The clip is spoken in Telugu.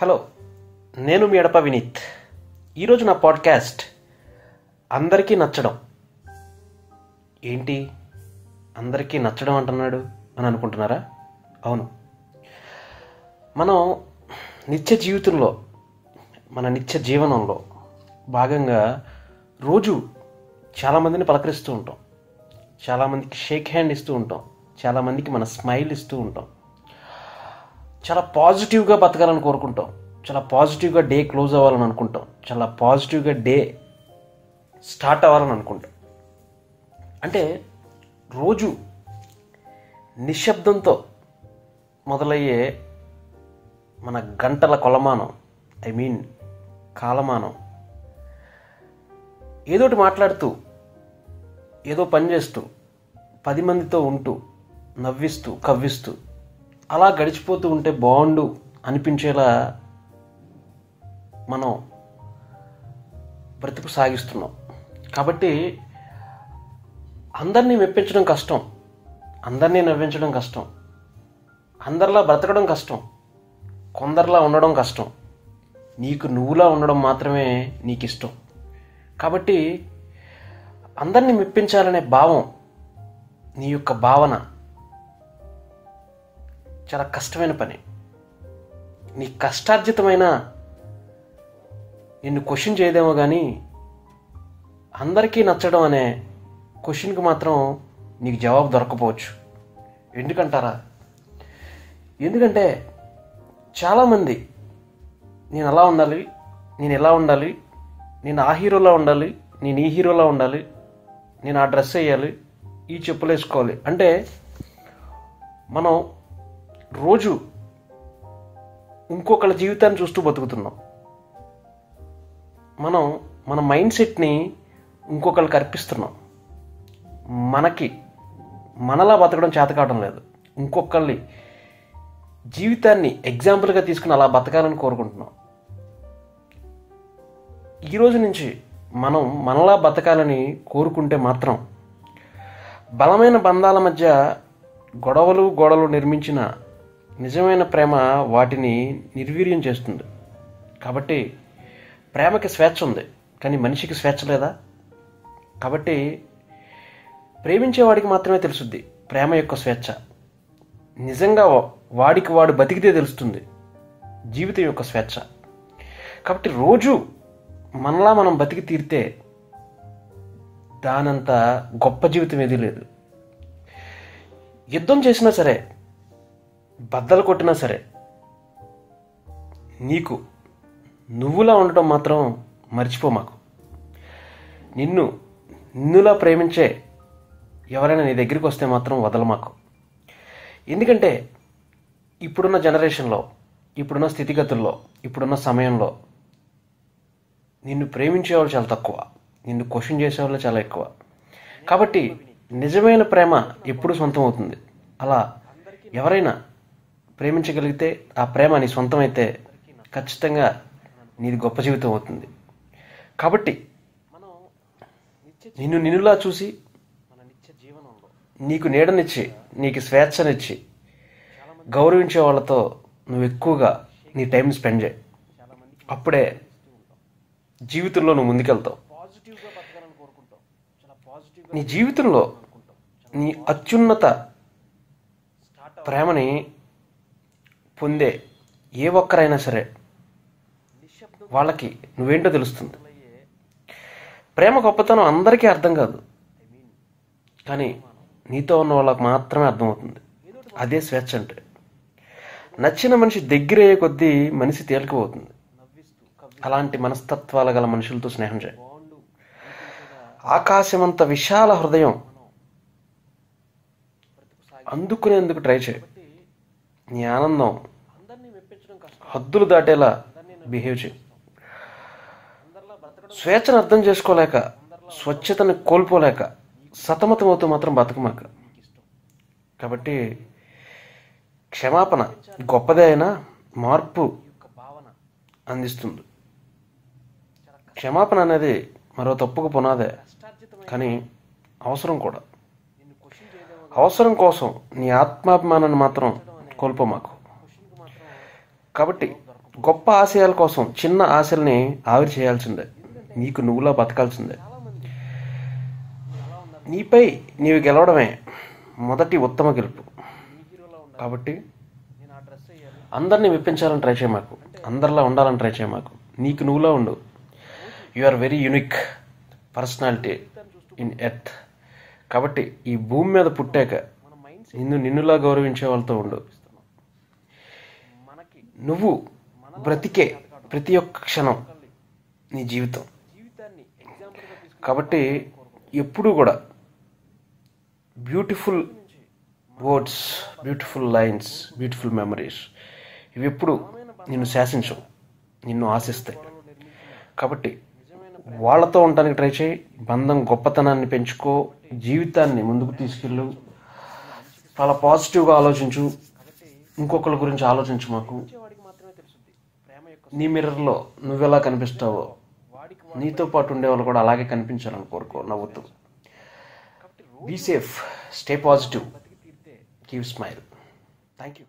హలో, నేను మీ ఎడప వినీత్. ఈరోజు నా పాడ్కాస్ట్ అందరికీ నచ్చడం. ఏంటి అందరికీ నచ్చడం అంటున్నాడు అని అనుకుంటున్నారా? అవును, మనం నిత్య జీవితంలో, మన నిత్య జీవనంలో భాగంగా రోజు చాలామందిని పలకరిస్తూ ఉంటాం, చాలామందికి షేక్ హ్యాండ్ ఇస్తూ ఉంటాం, చాలామందికి మన స్మైల్ ఇస్తూ ఉంటాం, చాలా పాజిటివ్గా బతకాలని కోరుకుంటాం, చాలా పాజిటివ్గా డే క్లోజ్ అవ్వాలని అనుకుంటాం, చాలా పాజిటివ్గా డే స్టార్ట్ అవ్వాలని అనుకుంటాం. అంటే రోజు నిశ్శబ్దంతో మొదలయ్యే మన గంటల కొలమానం, కాలమానం, ఏదోటి మాట్లాడుతూ, ఏదో పని చేస్తూ, 10 మందితో ఉంటూ, నవ్విస్తూ, కవ్విస్తూ అలా గడిచిపోతూ ఉంటే బాగుండు అనిపించేలా మనం బ్రతుకు సాగిస్తున్నాం. కాబట్టి అందరినీ మెప్పించడం కష్టం, అందరినీ నవ్వించడం కష్టం, అందరిలా బ్రతకడం కష్టం, కొందరిలా ఉండడం కష్టం. నీకు నువ్వులా ఉండడం మాత్రమే నీకు ఇష్టం. కాబట్టి అందరినీ మెప్పించాలనే భావం, నీ యొక్క భావన చాలా కష్టమైన పని. నీ కష్టార్జితమైన నిన్ను క్వశ్చన్ చేయదేమో కానీ అందరికీ నచ్చడం అనే క్వశ్చన్కి మాత్రం నీకు జవాబు దొరకపోవచ్చు. ఎందుకంటారా? ఎందుకంటే చాలామంది నేను అలా ఉండాలి, నేను ఎలా ఉండాలి, నేను ఆ హీరోలా ఉండాలి, నేను ఈ హీరోలా ఉండాలి, నేను ఆ డ్రెస్ వేయాలి, ఈ చెప్పులు వేసుకోవాలి అంటే మనం రోజు ఇంకొకళ్ళ జీవితాన్ని చూస్తూ బతుకుతున్నాం. మనం మన మైండ్ సెట్ని ఇంకొకళ్ళకి అర్పిస్తున్నాం. మనలా బతకడం చేత కావడం లేదు. ఇంకొకళ్ళని జీవితాన్ని ఎగ్జాంపుల్గా తీసుకుని అలా బతకాలని కోరుకుంటున్నాం. ఈరోజు నుంచి మనం మనలా బతకాలని కోరుకుంటే మాత్రం బలమైన బంధాల మధ్య గోడలు నిర్మించిన నిజమైన ప్రేమ వాటిని నిర్వీర్యం చేస్తుంది. కాబట్టి ప్రేమకి స్వేచ్ఛ ఉంది, కానీ మనిషికి స్వేచ్ఛ లేదా? కాబట్టి ప్రేమించేవాడికి మాత్రమే తెలుస్తుంది ప్రేమ యొక్క స్వేచ్ఛ. నిజంగా వాడికి వాడు బతికితే తెలుస్తుంది జీవితం యొక్క స్వేచ్ఛ. కాబట్టి రోజు మనలా మనం బతికి తీరితే దానంత గొప్ప జీవితం ఏదీ లేదు. యుద్ధం చేసినా సరే, బద్దలు కొట్టినా సరే, నీకు నువ్వులా ఉండటం మాత్రం మర్చిపోమాకు. నిన్నులా ప్రేమించే ఎవరైనా నీ దగ్గరికి వస్తే మాత్రం వదలమాకు. ఎందుకంటే ఇప్పుడున్న జనరేషన్లో, ఇప్పుడున్న స్థితిగతుల్లో, ఇప్పుడున్న సమయంలో నిన్ను ప్రేమించేవాళ్ళు చాలా తక్కువ, నిన్ను క్వశ్చన్ చేసేవాళ్ళు చాలా ఎక్కువ. కాబట్టి నిజమైన ప్రేమ ఎప్పుడు సొంతం అవుతుంది. అలా ఎవరైనా ప్రేమించగలిగితే, ఆ ప్రేమ నీ సొంతం అయితే ఖచ్చితంగా నీది గొప్ప జీవితం అవుతుంది. కాబట్టి నిన్నులా చూసి, నీకు నీడనిచ్చి, నీకు స్వేచ్ఛనిచ్చి గౌరవించే వాళ్ళతో నువ్వు ఎక్కువగా నీ టైం స్పెండ్ చేయి. అప్పుడే జీవితంలో నువ్వు ముందుకెళ్తావు. నీ జీవితంలో నీ అత్యున్నత ప్రేమని పొందే ఏ ఒక్కరైనా సరే వాళ్ళకి నువ్వేంటో తెలుస్తుంది. ప్రేమ గొప్పతనం అందరికీ అర్థం కాదు, కానీ నీతో ఉన్న వాళ్ళకి మాత్రమే అర్థమవుతుంది. అదే స్వేచ్ఛ అంటే. నచ్చిన మనిషి దగ్గరయ్యే కొద్దీ మనిషి తేలికపోతుంది. అలాంటి మనస్తత్వాల గల మనుషులతో స్నేహం చేయి. ఆకాశమంత విశాల హృదయం అందుకునేందుకు ట్రై చేయి. నీ ఆనందం హద్దులు దాటేలా బిహేవ్ చేయి. స్వేచ్ఛను అర్థం చేసుకోలేక, స్వచ్ఛతను కోల్పోలేక సతమతమవుతూ మాత్రం బతకమాక. కాబట్టి క్షమాపణ గొప్పదే అయినా మార్పు అందిస్తుంది. క్షమాపణ అనేది మరో తప్పుకు పునాదే, కానీ అవసరం కూడా. అవసరం కోసం నీ ఆత్మాభిమానాన్ని మాత్రం కోల్పోమాకు. కాబట్టి గొప్ప ఆశయాల కోసం చిన్న ఆశల్ని ఆవిరి చేయాల్సిందే. నీకు నువ్వులా బతకాల్సిందే. నీపై నీవు గెలవడమే మొదటి ఉత్తమ గెలుపు. కాబట్టి అందరినీ మెప్పించాలని ట్రై చేయమాకు, అందరిలా ఉండాలని ట్రై చేయమాకు. నీకు నువ్వులా ఉండు. You are very unique personality in earth. కాబట్టి ఈ భూమి మీద పుట్టాక నిన్నులా గౌరవించే వాళ్ళతో ఉండు. నువ్వు బ్రతికే ప్రతి ఒక్క క్షణం నీ జీవితం. కాబట్టి ఎప్పుడూ కూడా beautiful words, beautiful lines, beautiful memories ఇవి ఎప్పుడు నిన్ను శాసించవు, నిన్ను ఆశిస్తాయి. కాబట్టి వాళ్ళతో ఉండటానికి ట్రై చేయి. బంధం గొప్పతనాన్ని పెంచుకో, జీవితాన్ని ముందుకు తీసుకెళ్ళు. చాలా పాజిటివ్గా ఆలోచించు. ఇంకొకరి గురించి ఆలోచించు. మాకు నీ మిర్రర్లో నువ్వెలా కనిపిస్తావో నీతో పాటు ఉండేవాళ్ళు కూడా అలాగే కనిపించాలని కోరుకో నవ్వుతూ. Be safe, stay positive, keep smile. Thank you.